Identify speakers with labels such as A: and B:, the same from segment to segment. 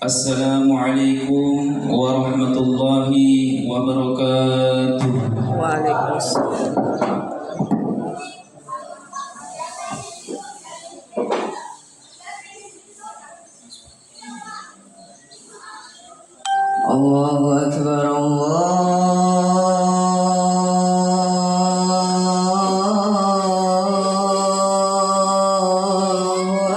A: Assalamualaikum warahmatullahi wabarakatuh.
B: Waalaikumsalam.
C: Allahu Akbar, Allahu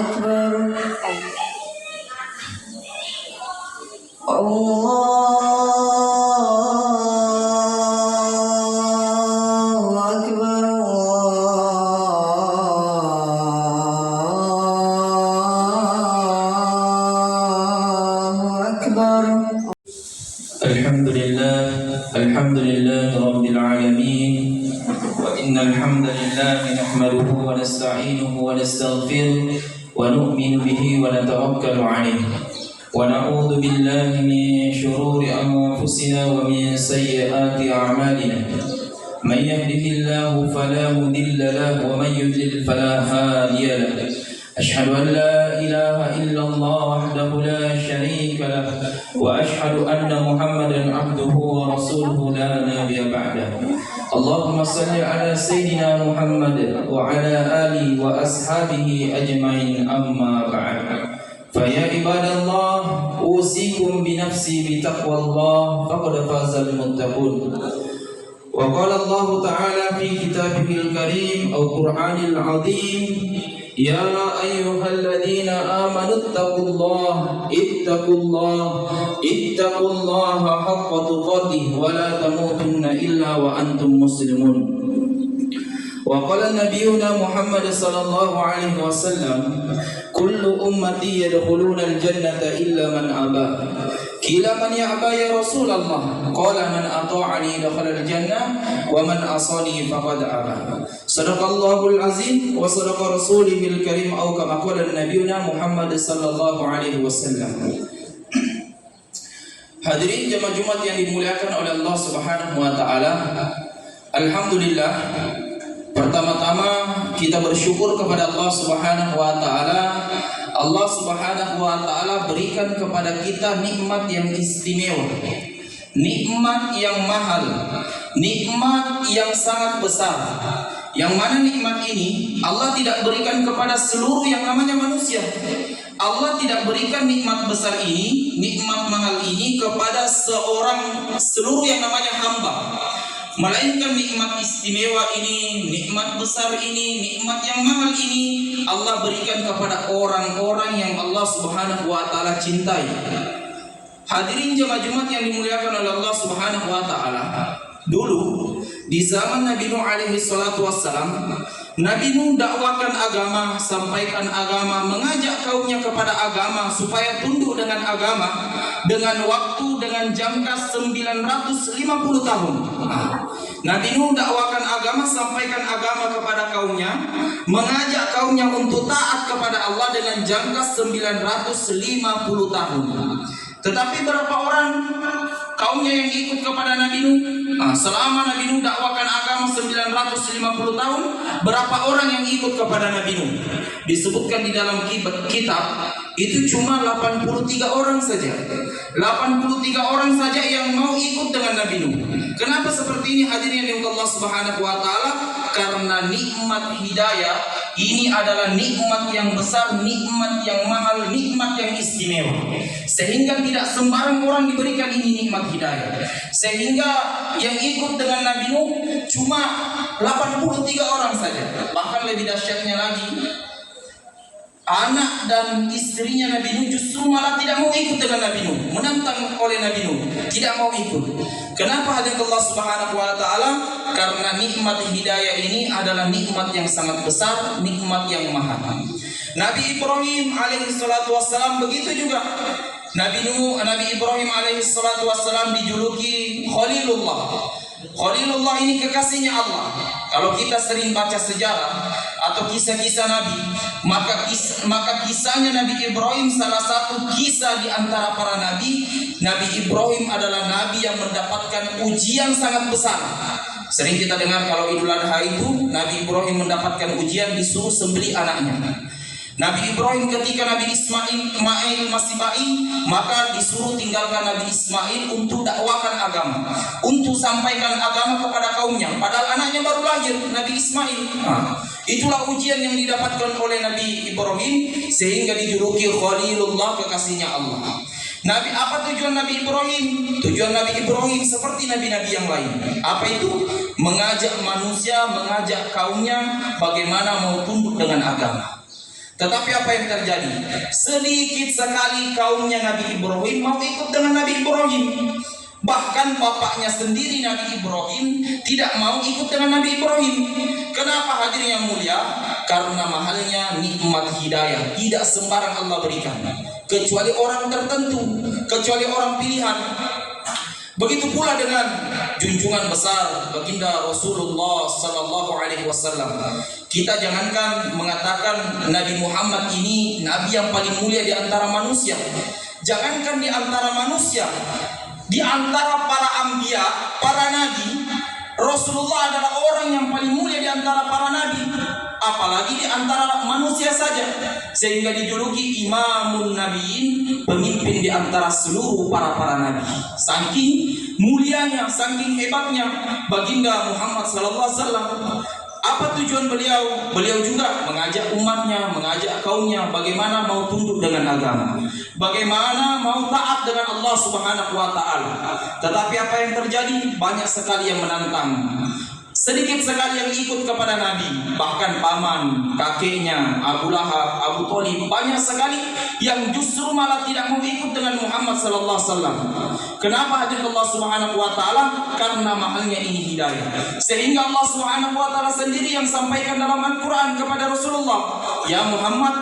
C: Akbar, Allahu Akbar, Allahu Akbar.
A: Alhamdulillah Rabbil Alamin. Wa innal hamdalillah nahmaduhu wa nasta'inuhu wa nastaghfiruh wa nu'minu bihi wa natawakkalu 'alaihi wa na'udzu billahi min shururi anfusina wa min sayyiati a'malina. Man yahdihillahu fala mudilla lahu wa man yudlil fala hadiya lahu. أشهد أن لا إله إلا الله وحده لا شريك له وأشهد أن محمدا عبده ورسوله لا نبي بعده. اللهم صل على سيدنا محمد وعلى آله وأصحابه أجمعين. أما بعد فيا عباد الله أوصيكم بنفسي بتقوى الله فقد فاز المتقون. وقال الله تعالى في كتابه الكريم أو قرآن العظيم: يا أيها الذين آمنوا اتقوا الله حق تقاته ولا تموتن إلا وأنتم مسلمون. وقال نبينا محمد صلى الله عليه وسلم: كل أمتي يدخلون الجنة إلا من أبى. قيل من يأبى يا رسول الله؟ قال من أطاعني دخل الجنة ومن عصاني فقد أبى. صدق الله العظيم وصدق رسوله الكريم أو كما قال نبينا محمد صلى الله عليه وسلم. Hadirin jemaah Jumat yang dimuliakan oleh Allah Subhanahu wa taala. Alhamdulillah, pertama-tama kita bersyukur kepada Allah Subhanahu wa taala. Allah Subhanahu wa taala berikan kepada kita nikmat yang istimewa, nikmat yang mahal, nikmat yang sangat besar. Yang mana nikmat ini Allah tidak berikan kepada seluruh yang namanya manusia. Allah tidak berikan nikmat besar ini, nikmat mahal ini kepada seluruh yang namanya hamba. Melainkan nikmat istimewa ini, nikmat besar ini, nikmat yang mahal ini Allah berikan kepada orang-orang yang Allah Subhanahu wa taala cintai. Hadirin jemaah Jumat yang dimuliakan oleh Allah Subhanahu wa taala. Dulu di zaman Nabi Nuh alaihi salatu wassalam, Nabi Nuh dakwakan agama, sampaikan agama, mengajak kaumnya kepada agama supaya tunduk dengan agama dengan waktu dengan jangka 950 tahun. Nabi Nuh dakwakan agama, sampaikan agama kepada kaumnya, mengajak kaumnya untuk taat kepada Allah dengan jangka 950 tahun. Tetapi berapa orang kaumnya yang ikut kepada Nabi Nuh? Selama Nabi Nuh dakwakan agama 950 tahun, berapa orang yang ikut kepada Nabi Nuh? Disebutkan di dalam kitab itu cuma 83 orang saja. 83 orang saja yang mau ikut dengan Nabi Nuh. Kenapa seperti ini hadirin yang Allah Subhanahu wa taala? Karena nikmat hidayah ini adalah nikmat yang besar, nikmat yang mahal, nikmat yang istimewa. Sehingga tidak sembarang orang diberikan ini nikmat hidayah. Sehingga yang ikut dengan Nabi Nuh cuma 83 orang saja. Bahkan lebih dahsyatnya lagi, anak dan istrinya Nabi Nuh justru malah tidak mau ikut dengan Nabi Nuh, menentang oleh Nabi Nuh, tidak mau ikut. Kenapa hadirin Allah Subhanahu wa taala? Karena nikmat hidayah ini adalah nikmat yang sangat besar, nikmat yang mahal. Nabi Ibrahim alaihi salatu wassalam begitu juga. Nabi Ibrahim alaihi salatu wassalam dijuluki Khalilullah. Khalilullah ini kekasihnya Allah. Kalau kita sering baca sejarah atau kisah-kisah Nabi, maka kisahnya Nabi Ibrahim salah satu kisah di antara para nabi. Nabi Ibrahim adalah nabi yang mendapatkan ujian sangat besar. Sering kita dengar kalau Idul Adha itu Nabi Ibrahim mendapatkan ujian, disuruh sembelih anaknya. Nabi Ibrahim ketika Nabi Ismail masih bayi, maka disuruh tinggalkan Nabi Ismail untuk dakwakan agama, untuk sampaikan agama kepada kaumnya. Padahal anaknya baru lahir, Nabi Ismail. Itulah ujian yang didapatkan oleh Nabi Ibrahim sehingga dijuluki Khalilullah, kekasihnya Allah. Apa tujuan Nabi Ibrahim? Tujuan Nabi Ibrahim seperti nabi-nabi yang lain. Apa itu? Mengajak manusia, mengajak kaumnya bagaimana mau tunduk dengan agama. Tetapi apa yang terjadi? Sedikit sekali kaumnya Nabi Ibrahim mau ikut dengan Nabi Ibrahim. Bahkan bapaknya sendiri Nabi Ibrahim tidak mau ikut dengan Nabi Ibrahim. Kenapa hadirin yang mulia? Karena mahalnya nikmat hidayah tidak sembarang Allah berikan, kecuali orang tertentu, kecuali orang pilihan. Begitu pula dengan junjungan besar baginda Rasulullah sallallahu alaihi wasallam. Kita jangankan mengatakan Nabi Muhammad ini nabi yang paling mulia di antara manusia. Jangankan di antara manusia, di antara para anbiya, para nabi, Rasulullah adalah orang yang paling mulia di antara para nabi, apalagi di antara manusia saja, sehingga dijuluki Imamun Nabiin, pemimpin di antara seluruh para nabi. Saking mulianya, saking hebatnya baginda Muhammad sallallahu alaihi wasallam. Apa tujuan beliau? Beliau juga mengajak umatnya, mengajak kaumnya bagaimana mau tunduk dengan agama, bagaimana mau taat dengan Allah Subhanahu wa taala. Tetapi apa yang terjadi? Banyak sekali yang menantang. Sedikit sekali yang ikut kepada Nabi. Bahkan paman, kakeknya, Abu Lahab, Abu Thalib, banyak sekali yang justru malah tidak mau ikut dengan Muhammad sallallahu alaihi wasallam. Kenapa hadirin Allah Subhanahu wa taala? Karena mahalnya ini hidayah. Sehingga Allah Subhanahu wa taala sendiri yang sampaikan dalam Al-Qur'an kepada Rasulullah, "Ya Muhammad,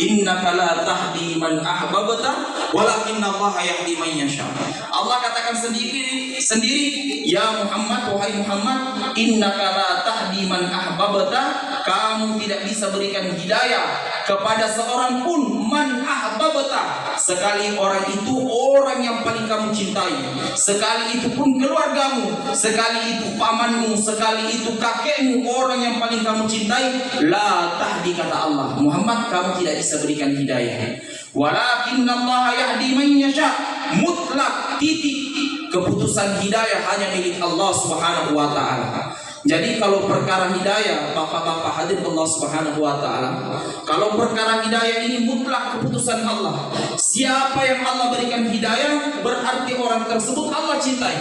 A: innaka la tahdi man ahbabta, walakinallaha yahdi man yasha." Allah katakan sendiri, "Ya Muhammad, wahai Muhammad, innaka la tahdi man ahbabta," kamu tidak bisa berikan hidayah kepada seorang pun, man ahbabta, sekali orang itu orang yang paling kamu cintai, sekali itu pun keluargamu, sekali itu pamanmu, sekali itu kakekmu, orang yang paling kamu cintai, la tahdi, kata Allah, Muhammad, kamu tidak bisa berikan hidayah. Walakinallaha yahdi man yasha, mutlak, titik. Keputusan hidayah hanya milik Allah Subhanahu wa taala. Jadi kalau perkara hidayah, bapak-bapak hadirin Allah Subhanahu wa taala, kalau perkara hidayah ini mutlak keputusan Allah. Siapa yang Allah berikan hidayah, berarti orang tersebut Allah cintai.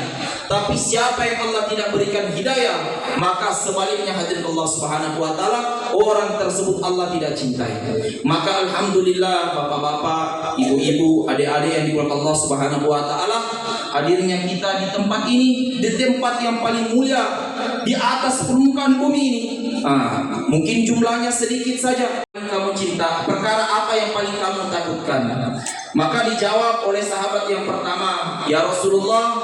A: Tapi siapa yang Allah tidak berikan hidayah, maka sebaliknya hadirin Allah Subhanahu wa taala, orang tersebut Allah tidak cintai. Maka alhamdulillah bapak-bapak, ibu-ibu, adik-adik yang dimuliakan Allah Subhanahu wa taala, hadirnya kita di tempat ini, di tempat yang paling mulia di atas permukaan bumi ini. Mungkin jumlahnya sedikit saja. Kamu cinta, perkara apa yang paling kamu takutkan? Maka dijawab oleh sahabat yang pertama, "Ya Rasulullah,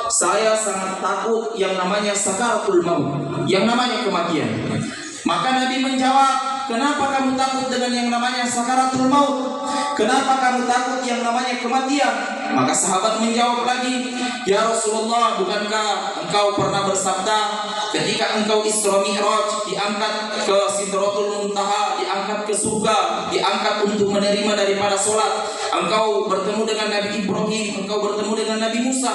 A: saya sangat takut yang namanya sakaratul maut, yang namanya kematian." Maka Nabi menjawab, "Kenapa kamu takut dengan yang namanya sakaratul maut? Kenapa kamu takut yang namanya kematian?" Maka sahabat menjawab lagi, "Ya Rasulullah, bukankah engkau pernah bersabda ketika engkau Isra Mi'raj, diangkat ke Sidratul Muntaha, diangkat ke surga, diangkat untuk menerima daripada solat, engkau bertemu dengan Nabi Ibrahim, engkau bertemu dengan Nabi Musa.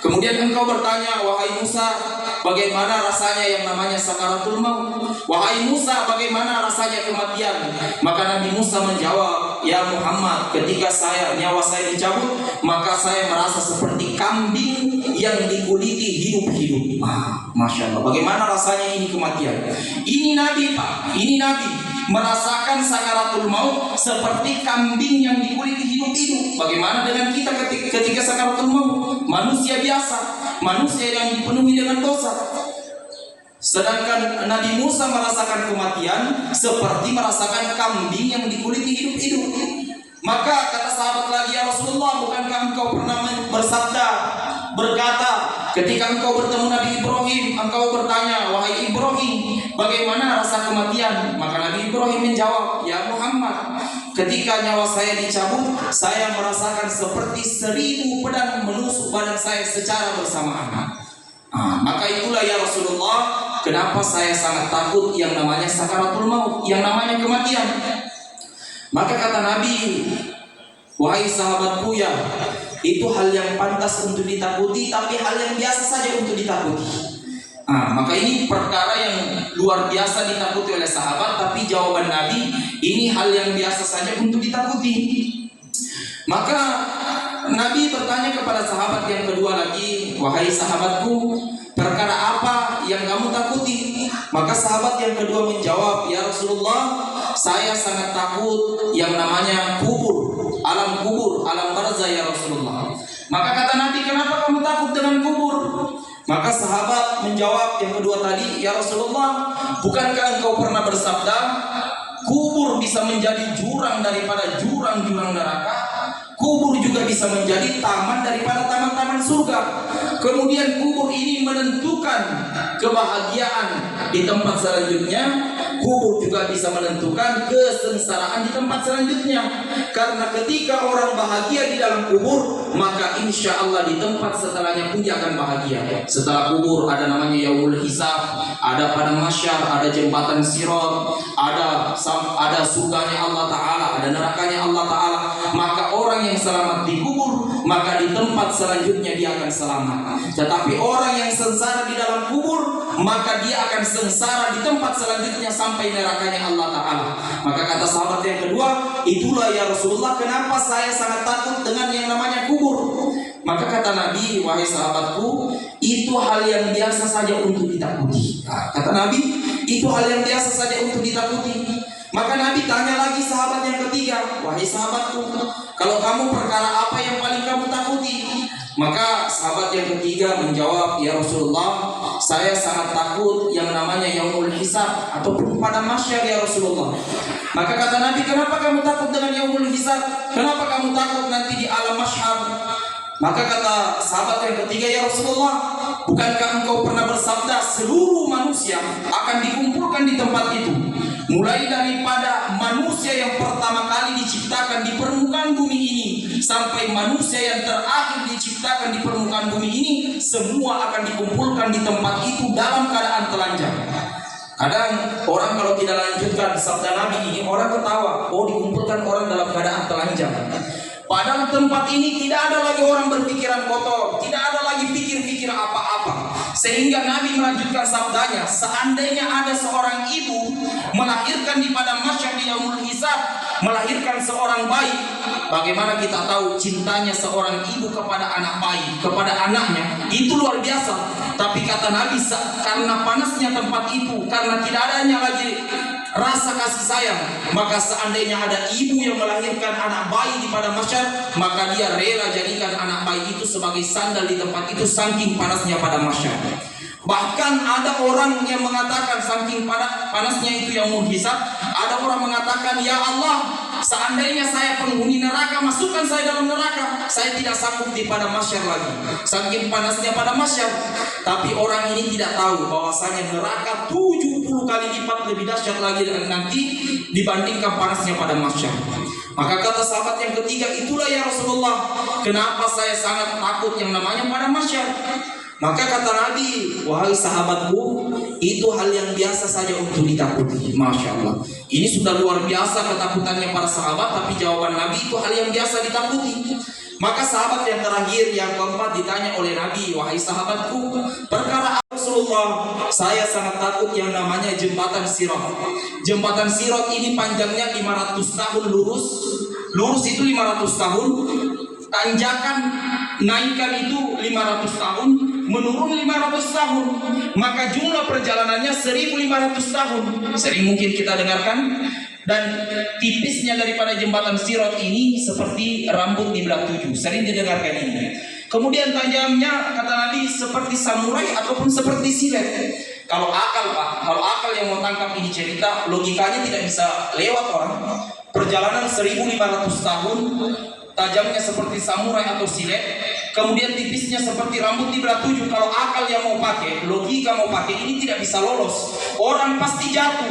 A: Kemudian engkau bertanya, wahai Musa, bagaimana rasanya yang namanya sakaratul maut? Wahai Musa, bagaimana rasanya kematian?" Maka Nabi Musa menjawab, "Ya Muhammad, ketika nyawa saya dicabut, maka saya merasa seperti kambing yang dikuliti hidup-hidup." Masya Allah, bagaimana rasanya ini kematian? Ini Nabi, Pak, ini Nabi merasakan sakaratul maut seperti kambing yang dikuliti hidup-hidup. Bagaimana dengan kita ketika sakaratul maut? Manusia biasa, manusia yang dipenuhi dengan dosa. Sedangkan Nabi Musa merasakan kematian seperti merasakan kambing yang dikuliti hidup-hidup. Maka kata sahabat lagi, "Ya Rasulullah, bukankah engkau pernah berkata ketika engkau bertemu Nabi Ibrahim, engkau bertanya, wahai Ibrahim, bagaimana rasa kematian?" Maka Nabi Ibrahim menjawab, "Ya Muhammad, ketika nyawa saya dicabut, saya merasakan seperti 1000 pedang menusuk badan saya secara bersamaan." Maka itulah ya Rasulullah, kenapa saya sangat takut yang namanya sakaratul maut, yang namanya kematian. Maka kata Nabi, wahai sahabatku ya, itu hal yang pantas untuk ditakuti, tapi hal yang biasa saja untuk ditakuti. Maka ini perkara yang luar biasa ditakuti oleh sahabat, tapi jawaban Nabi, ini hal yang biasa saja untuk ditakuti. Maka Nabi bertanya kepada sahabat yang kedua lagi, wahai sahabatku, perkara apa yang kamu takuti? Maka sahabat yang kedua menjawab, ya Rasulullah, saya sangat takut yang namanya kubur, alam barzah ya Rasulullah. Maka kata Nabi, kenapa kamu takut dengan kubur? Maka sahabat menjawab yang kedua tadi, ya Rasulullah, bukankah engkau pernah bersabda, kubur bisa menjadi jurang daripada jurang-jurang neraka, kubur juga bisa menjadi taman daripada taman-taman surga. Kemudian kubur ini menentukan kebahagiaan di tempat selanjutnya, kubur juga bisa menentukan kesengsaraan di tempat selanjutnya. Karena ketika orang bahagia di dalam kubur, maka insya Allah di tempat setelahnya pun dia akan bahagia. Setelah kubur ada namanya yaumul hisab, ada padang mahsyar, ada jembatan sirat, ada surganya Allah Ta'ala, ada nerakanya Allah Ta'ala. Maka orang yang selamat di kubur, maka di tempat selanjutnya dia akan selamat. Tetapi orang yang sengsara di dalam kubur, maka dia akan sengsara di tempat selanjutnya sampai nerakanya Allah Ta'ala. Maka kata sahabat yang kedua, itulah ya Rasulullah, kenapa saya sangat takut dengan yang namanya kubur. Maka kata Nabi, wahai sahabatku, itu hal yang biasa saja untuk ditakuti. Kata Nabi, itu hal yang biasa saja untuk ditakuti. Maka Nabi tanya lagi sahabat yang ketiga, wahai sahabatku, kalau kamu perkara apa yang paling kamu takuti? Maka sahabat yang ketiga menjawab, ya Rasulullah, saya sangat takut yang namanya yaumul hisab ataupun pada mahsyar ya Rasulullah. Maka kata Nabi, kenapa kamu takut dengan yaumul hisab? Kenapa kamu takut nanti di alam mahsyar? Maka kata sahabat yang ketiga, ya Rasulullah, bukankah engkau pernah bersabda seluruh manusia akan dikumpulkan di tempat itu, mulai daripada manusia yang pertama kali diciptakan di permukaan bumi ini sampai manusia yang terakhir diciptakan di permukaan bumi ini, semua akan dikumpulkan di tempat itu dalam keadaan telanjang. Kadang orang kalau tidak lanjutkan sabda Nabi ini, orang ketawa, oh dikumpulkan orang dalam keadaan telanjang. Padahal tempat ini tidak ada lagi orang berpikiran kotor, tidak ada lagi pikir-pikir apa-apa. Sehingga Nabi melanjutkan sabdanya, seandainya ada seorang ibu melahirkan di padang mahsyar di yaumul hisab, melahirkan seorang bayi, bagaimana kita tahu cintanya seorang ibu kepada anak bayi, kepada anaknya, itu luar biasa. Tapi kata Nabi, karena panasnya tempat itu, karena tidak adanya lagi rasa kasih sayang, maka seandainya ada ibu yang melahirkan anak bayi di padang mahsyar, maka dia rela jadikan anak bayi itu sebagai sandal di tempat itu, saking panasnya padang mahsyar. Bahkan ada orang yang mengatakan saking panasnya itu yang hisab, ada orang mengatakan, ya Allah, seandainya saya penghuni neraka, masukkan saya dalam neraka, saya tidak sanggup di padang mahsyar lagi, saking panasnya padang mahsyar. Tapi orang ini tidak tahu bahwasanya neraka 70 kali lipat lebih dahsyat lagi nanti dibandingkan panasnya padang mahsyar. Maka kata sahabat yang ketiga, itulah ya Rasulullah, kenapa saya sangat takut yang namanya padang mahsyar. Maka kata Nabi, wahai sahabatku, itu hal yang biasa saja untuk ditakuti. Masya Allah, ini sudah luar biasa ketakutannya para sahabat, tapi jawaban Nabi itu hal yang biasa ditakuti. Maka sahabat yang terakhir, yang keempat, ditanya oleh Nabi, wahai sahabatku, perkara Rasulullah, saya sangat takut yang namanya jembatan sirat. Jembatan sirat ini panjangnya 500 tahun lurus itu 500 tahun, tanjakan naikkan itu 500 tahun, menurun 500 tahun, maka jumlah perjalanannya 1500 tahun. Sering mungkin kita dengarkan. Dan tipisnya daripada jembatan sirat ini seperti rambut di belah 7. Sering didengarkan ini. Kemudian tajamnya kata Nabi seperti samurai ataupun seperti silet. Kalau akal Pak, kalau akal yang mau tangkap ini cerita, logikanya tidak bisa lewat orang. Perjalanan 1500 tahun, tajamnya seperti samurai atau silet, kemudian tipisnya seperti rambut di belah 7. Kalau akal yang mau pakai, logika mau pakai, ini tidak bisa lolos. Orang pasti jatuh.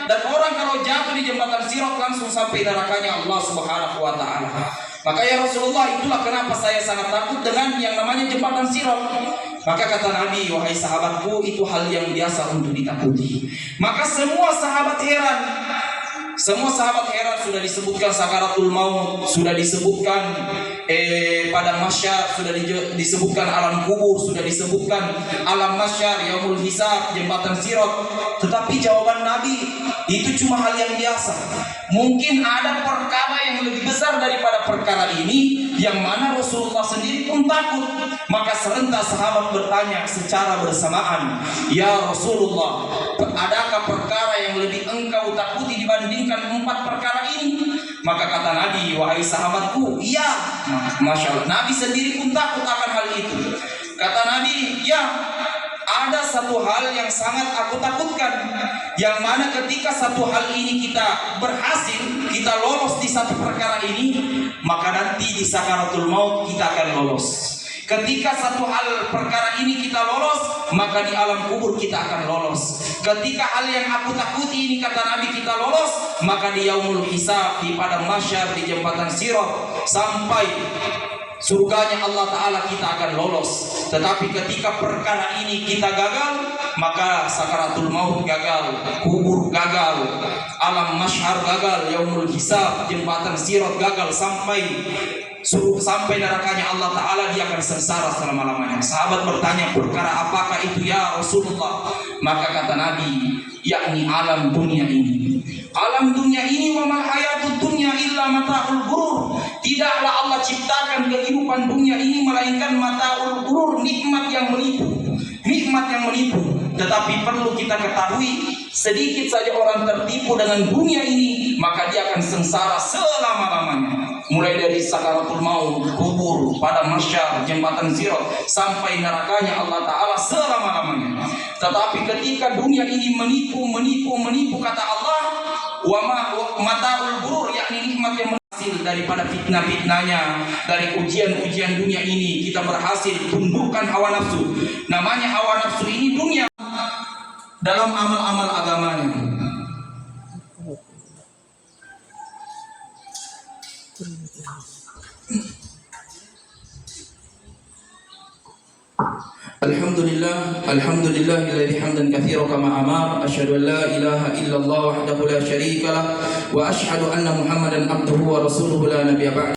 A: Dan orang kalau jatuh di jembatan sirat langsung sampai nerakanya Allah Subhanahu wa Ta'ala. Maka ya Rasulullah, itulah kenapa saya sangat takut dengan yang namanya jembatan sirat. Maka kata Nabi, wahai sahabatku, itu hal yang biasa untuk ditakuti. Maka semua sahabat heran, Semua sahabat heran, sudah disebutkan sakaratul maut, sudah disebutkan pada mahsyar, sudah disebutkan alam kubur, sudah disebutkan alam mahsyar, yaumul hisab, jembatan sirat. Tetapi jawaban Nabi itu cuma hal yang biasa. Mungkin ada perkara yang lebih besar daripada perkara ini, yang mana Rasulullah sendiri pun takut. Maka serentak sahabat bertanya secara bersamaan, "Ya Rasulullah, adakah perkara yang lebih engkau takuti dibandingkan 4 perkara ini?" Maka kata Nabi, "Wahai sahabatku, iya." Masya Allah, Nabi sendiri pun takut akan hal itu. Kata Nabi, "Ya, ada satu hal yang sangat aku takutkan, yang mana ketika satu hal ini kita berhasil, kita lolos di satu perkara ini, maka nanti di sakaratul maut kita akan lolos. Ketika satu hal perkara ini kita lolos, maka di alam kubur kita akan lolos. Ketika hal yang aku takuti ini, kata Nabi, kita lolos, maka di yaumul hisab, di padang mahsyar, di jembatan sirat, sampai surganya Allah Ta'ala kita akan lolos. Tetapi ketika perkara ini kita gagal, maka sakaratul maut gagal, kubur gagal, alam mahsyar gagal, yaumul hisab, jembatan sirat gagal, sampai nerakanya Allah Ta'ala, dia akan sengsara selama-lamanya. Sahabat bertanya, perkara apakah itu ya Rasulullah? Maka kata Nabi, yakni alam dunia ini. Alam dunia ini, wa mal hayatud dunya illa mata'ul ghurur. Tidaklah Allah ciptakan kehidupan dunia ini melainkan mata'ul ghurur, nikmat yang menipu. Nikmat yang menipu. Tetapi perlu kita ketahui, sedikit saja orang tertipu dengan dunia ini, maka dia akan sengsara selama-lamanya. Mulai dari sakaratul maut, kubur, padang mahsyar, jembatan sirat, sampai nerakanya Allah Ta'ala selama-lamanya. Tetapi ketika dunia ini menipu, kata Allah, wa mata'ul ghurur, yakni nikmat yang hasil daripada fitnah-fitnahnya, dari ujian-ujian dunia ini, kita berhasil tundukkan hawa nafsu. Namanya hawa nafsu ini dunia dalam amal-amal agamanya. Alhamdulillahilladzi hamdan katsiran kama amar, asyhadu an la ilaha illallah wahdahu la syarika lah, wa asyhadu anna Muhammadan abduhu wa rasuluhu la nabiyya ba'da.